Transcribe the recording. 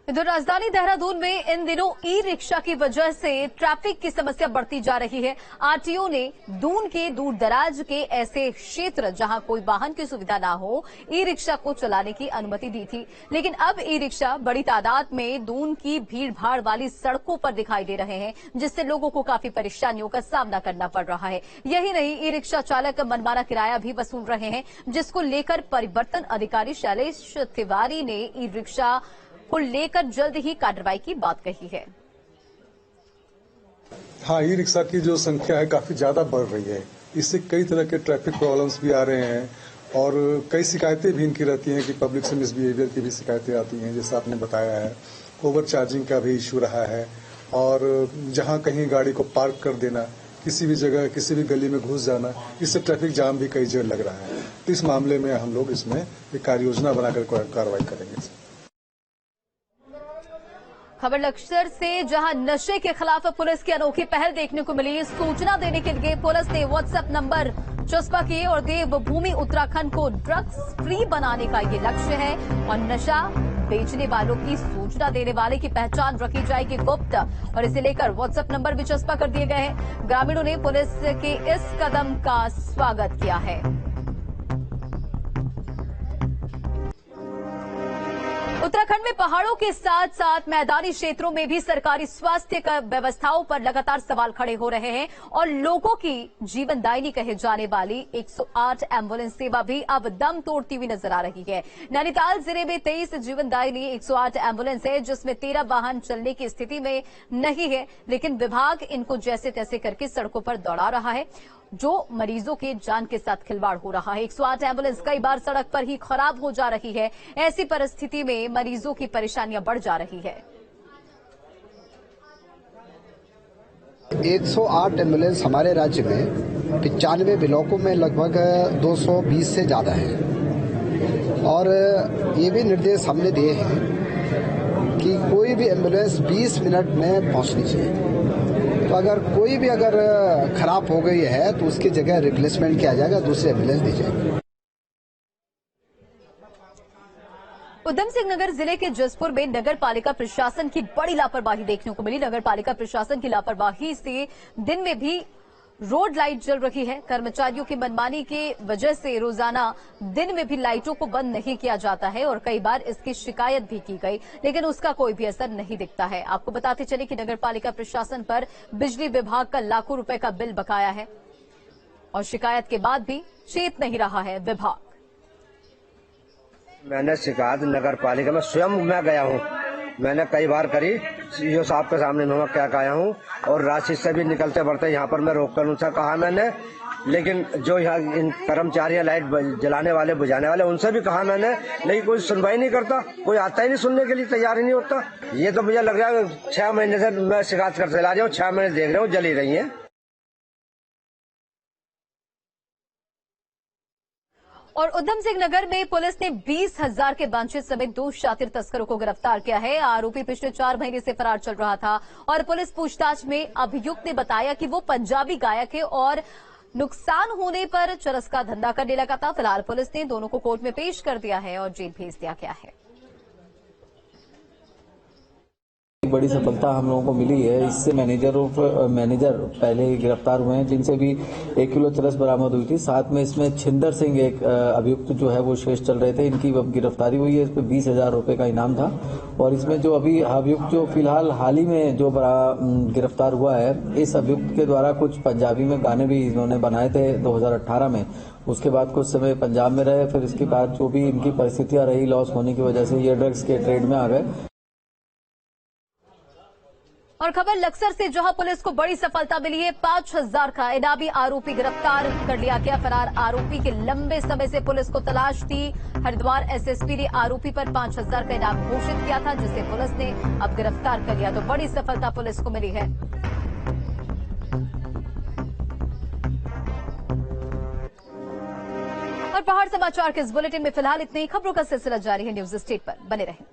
इधर राजधानी देहरादून में इन दिनों ई रिक्शा की वजह से ट्रैफिक की समस्या बढ़ती जा रही है। आरटीओ ने दून के दूर दराज के ऐसे क्षेत्र जहां कोई वाहन की सुविधा ना हो, ई रिक्शा को चलाने की अनुमति दी थी, लेकिन अब ई रिक्शा बड़ी तादाद में दून की भीड़ भाड़ वाली सड़कों पर दिखाई दे रहे हैं, जिससे लोगों को काफी परेशानियों का सामना करना पड़ रहा है। यही नहीं, ई रिक्शा चालक मनमाना किराया भी वसूल रहे हैं, जिसको लेकर परिवर्तन अधिकारी शैलेश तिवारी ने ई रिक्शा को लेकर जल्द ही कार्रवाई की बात कही है। हाँ, ई रिक्शा की जो संख्या है काफी ज्यादा बढ़ रही है। इससे कई तरह के ट्रैफिक प्रॉब्लम्स भी आ रहे हैं और कई शिकायतें भी इनकी रहती हैं कि पब्लिक से मिसबिहेवियर की भी शिकायतें आती हैं, जैसा आपने बताया है। ओवर चार्जिंग का भी इशू रहा है और जहां कहीं गाड़ी को पार्क कर देना, किसी भी जगह किसी भी गली में घुस जाना, इससे ट्रैफिक जाम भी कई जगह लग रहा है। तो इस मामले में हम लोग इसमें एक कार्य योजना बनाकर कार्रवाई करेंगे। खबर लक्सर से, जहां नशे के खिलाफ पुलिस की अनोखी पहल देखने को मिली। सूचना देने के लिए पुलिस ने व्हाट्सएप नंबर चस्पा किए और देवभूमि उत्तराखंड को ड्रग्स फ्री बनाने का ये लक्ष्य है और नशा बेचने वालों की सूचना देने वाले की पहचान रखी जाएगी गुप्त, और इसे लेकर व्हाट्सएप नंबर भी चस्पा कर दिए गए हैं। ग्रामीणों ने पुलिस के इस कदम का स्वागत किया है। उत्तराखंड में पहाड़ों के साथ साथ मैदानी क्षेत्रों में भी सरकारी स्वास्थ्य व्यवस्थाओं पर लगातार सवाल खड़े हो रहे हैं और लोगों की जीवनदायिनी कहे जाने वाली 108 एम्बुलेंस सेवा भी अब दम तोड़ती हुई नजर आ रही है। नैनीताल जिले में 23 जीवनदायिनी 108 एम्बुलेंस है, जिसमें 13 वाहन चलने की स्थिति में नहीं है, लेकिन विभाग इनको जैसे तैसे करके सड़कों पर दौड़ा रहा है, जो मरीजों के जान के साथ खिलवाड़ हो रहा है। 108 एम्बुलेंस कई बार सड़क पर ही खराब हो जा रही है। ऐसी परिस्थिति में मरीजों की परेशानियां बढ़ जा रही है। 108 एम्बुलेंस हमारे राज्य में 95 ब्लॉकों में लगभग 220 से ज्यादा है और ये भी निर्देश हमने दिए हैं कि कोई भी एम्बुलेंस 20 मिनट में पहुंचनी चाहिए। तो अगर कोई भी खराब हो गई है तो उसकी जगह रिप्लेसमेंट किया जाएगा, दूसरी एम्बुलेंस दी जाएगी। उधम सिंह नगर जिले के जसपुर में नगर पालिका प्रशासन की बड़ी लापरवाही देखने को मिली। नगर पालिका प्रशासन की लापरवाही से दिन में भी रोड लाइट जल रही है। कर्मचारियों की मनमानी की वजह से रोजाना दिन में भी लाइटों को बंद नहीं किया जाता है और कई बार इसकी शिकायत भी की गई, लेकिन उसका कोई भी असर नहीं दिखता है। आपको बताते चले कि नगर पालिका प्रशासन पर बिजली विभाग का लाखों रुपए का बिल बकाया है और शिकायत के बाद भी चेत नहीं रहा है विभाग। मैंने शिकायत नगर पालिका में स्वयं मैं गया हूँ, मैंने कई बार करी, सीओ साहब के सामने मैं क्या कहा हूँ और राशि से भी निकलते बढ़ते यहाँ पर मैं रोक कर उनसे कहा मैंने, लेकिन जो यहाँ इन कर्मचारी लाइट जलाने वाले बुझाने वाले उनसे भी कहा मैंने, लेकिन कोई सुनवाई नहीं करता, कोई आता ही नहीं, सुनने के लिए तैयार ही नहीं होता। ये तो मुझे लग रहा है 6 महीने से मैं शिकायत करते ला रहा हूँ, 6 महीने देख रहा हूँ जली रही है। और उधम सिंह नगर में पुलिस ने 20,000 के वांछित समेत 2 शातिर तस्करों को गिरफ्तार किया है। आरोपी पिछले 4 महीने से फरार चल रहा था और पुलिस पूछताछ में अभियुक्त ने बताया कि वो पंजाबी गायक है और नुकसान होने पर चरस का धंधा करने लगा था। फिलहाल पुलिस ने दोनों को कोर्ट में पेश कर दिया है और जेल भेज दिया गया है। बड़ी सफलता हम लोगों को मिली है। इससे मैनेजर पहले गिरफ्तार हुए हैं, जिनसे भी 1 किलो चरस बरामद हुई थी। साथ में इसमें छिंदर सिंह एक अभियुक्त जो है वो शेष चल रहे थे, इनकी गिरफ्तारी हुई है। इस पर 20,000 रुपए का इनाम था और इसमें जो अभी अभियुक्त जो फिलहाल हाल ही में जो गिरफ्तार हुआ है, इस अभियुक्त के द्वारा कुछ पंजाबी में गाने भी इन्होंने बनाए थे 2018 में। उसके बाद कुछ समय पंजाब में रहे, फिर इसके बाद जो भी इनकी परिस्थितियां रही लॉस होने की वजह से ये ड्रग्स के ट्रेड में आ गए। और खबर लक्सर से, जहां पुलिस को बड़ी सफलता मिली है। 5,000 का इनामी आरोपी गिरफ्तार कर लिया गया। फरार आरोपी की लंबे समय से पुलिस को तलाश थी। हरिद्वार एसएसपी ने आरोपी पर 5,000 का इनाम घोषित किया था, जिसे पुलिस ने अब गिरफ्तार कर लिया। तो बड़ी सफलता पुलिस को मिली है। और पहाड़ समाचार के इस बुलेटिन में फिलहाल इतनी खबरों का सिलसिला जारी है। न्यूज स्टेट पर बने रहें।